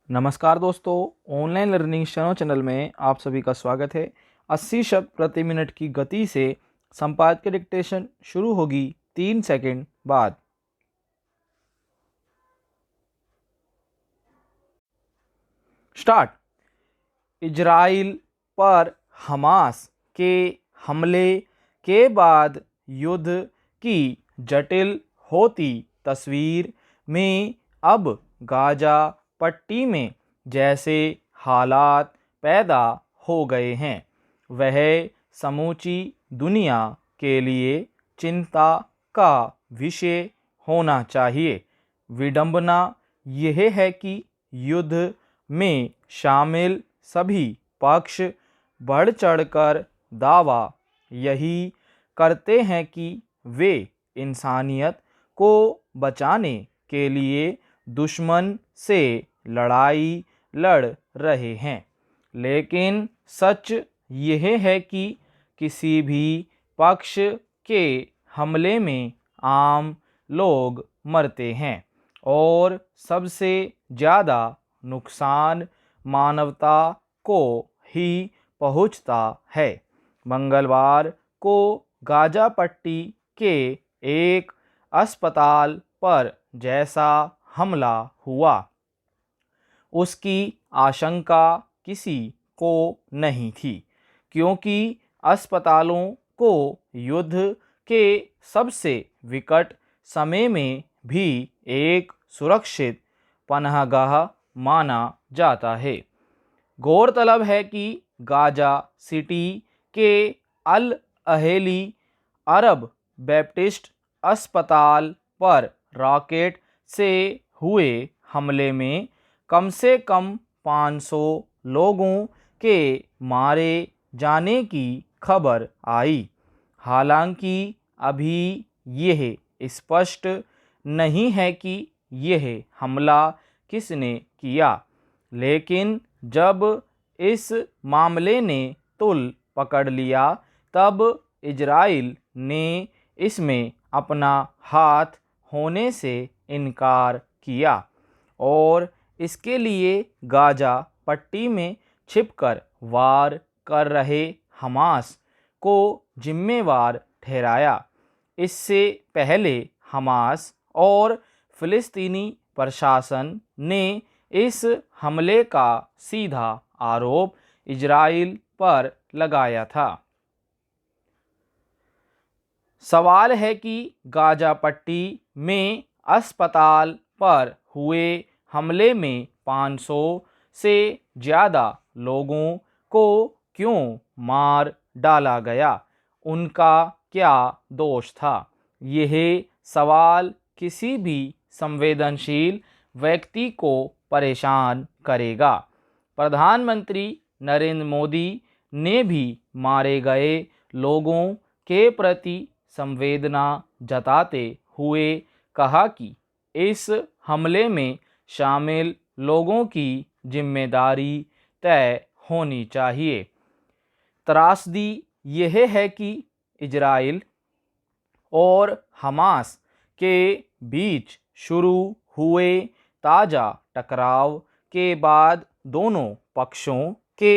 नमस्कार दोस्तों, online learning Shanno channel में आप सभी का स्वागत है। 80 शब्द प्रति मिनट की गति से संपादकीय डिक्टेशन शुरू होगी 3 सेकंड बाद। स्टार्ट। इजराइल पर हमास के हमले के बाद युद्ध की जटिल होती तस्वीर में अब गाजा पट्टी में जैसे हालात पैदा हो गए हैं, वह समूची दुनिया के लिए चिंता का विषय होना चाहिए। विडंबना यह है कि युद्ध में शामिल सभी पक्ष बढ़ चढ़कर दावा यही करते हैं कि वे इंसानियत को बचाने के लिए दुश्मन से लड़ाई लड़ रहे हैं, लेकिन सच यह है कि किसी भी पक्ष के हमले में आम लोग मरते हैं और सबसे ज़्यादा नुकसान मानवता को ही पहुंचता है। मंगलवार को गाजा पट्टी के एक अस्पताल पर जैसा हमला हुआ, उसकी आशंका किसी को नहीं थी, क्योंकि अस्पतालों को युद्ध के सबसे विकट समय में भी एक सुरक्षित पनाहगाह माना जाता है। गौरतलब है कि गाजा सिटी के अल अहेली अरब बैप्टिस्ट अस्पताल पर रॉकेट से हुए हमले में कम से कम 500 लोगों के मारे जाने की खबर आई। हालांकि अभी यह स्पष्ट नहीं है कि यह हमला किसने किया, लेकिन जब इस मामले ने तूल पकड़ लिया तब इजराइल ने इसमें अपना हाथ होने से इनकार किया और इसके लिए गाजा पट्टी में छिपकर वार कर रहे हमास को जिम्मेवार ठहराया। इससे पहले हमास और फिलिस्तीनी प्रशासन ने इस हमले का सीधा आरोप इजराइल पर लगाया था। सवाल है कि गाजा पट्टी में अस्पताल पर हुए हमले में 500 से ज़्यादा लोगों को क्यों मार डाला गया, उनका क्या दोष था? यह सवाल किसी भी संवेदनशील व्यक्ति को परेशान करेगा। प्रधानमंत्री नरेंद्र मोदी ने भी मारे गए लोगों के प्रति संवेदना जताते हुए कहा कि इस हमले में शामिल लोगों की जिम्मेदारी तय होनी चाहिए। त्रासदी यह है कि इजराइल और हमास के बीच शुरू हुए ताज़ा टकराव के बाद दोनों पक्षों के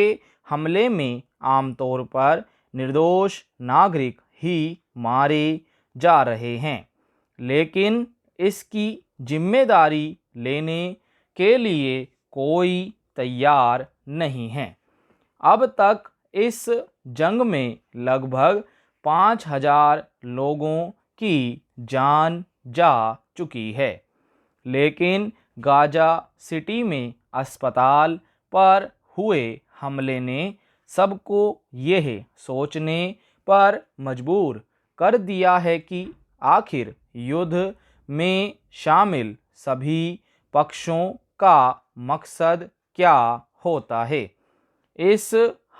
हमले में आमतौर पर निर्दोष नागरिक ही मारे जा रहे हैं, लेकिन इसकी जिम्मेदारी लेने के लिए कोई तैयार नहीं है। अब तक इस जंग में लगभग 5000 लोगों की जान जा चुकी है, लेकिन गाजा सिटी में अस्पताल पर हुए हमले ने सबको यह सोचने पर मजबूर कर दिया है कि आखिर युद्ध में शामिल सभी पक्षों का मकसद क्या होता है। इस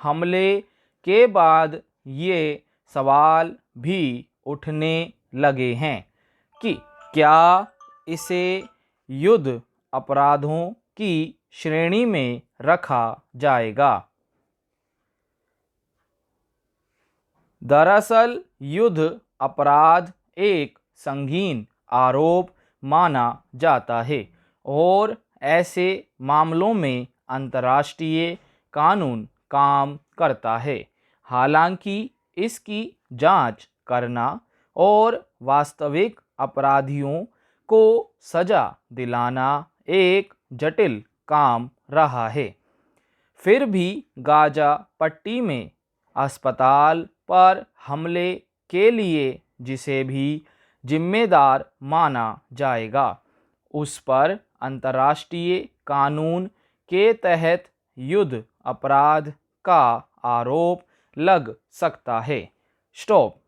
हमले के बाद ये सवाल भी उठने लगे हैं कि क्या इसे युद्ध अपराधों की श्रेणी में रखा जाएगा। दरअसल युद्ध अपराध एक संगीन आरोप माना जाता है और ऐसे मामलों में अंतर्राष्ट्रीय कानून काम करता है। हालांकि इसकी जांच करना और वास्तविक अपराधियों को सजा दिलाना एक जटिल काम रहा है। फिर भी गाजा पट्टी में अस्पताल पर हमले के लिए जिसे भी जिम्मेदार माना जाएगा, उस पर अंतर्राष्ट्रीय कानून के तहत युद्ध अपराध का आरोप लग सकता है। स्टॉप।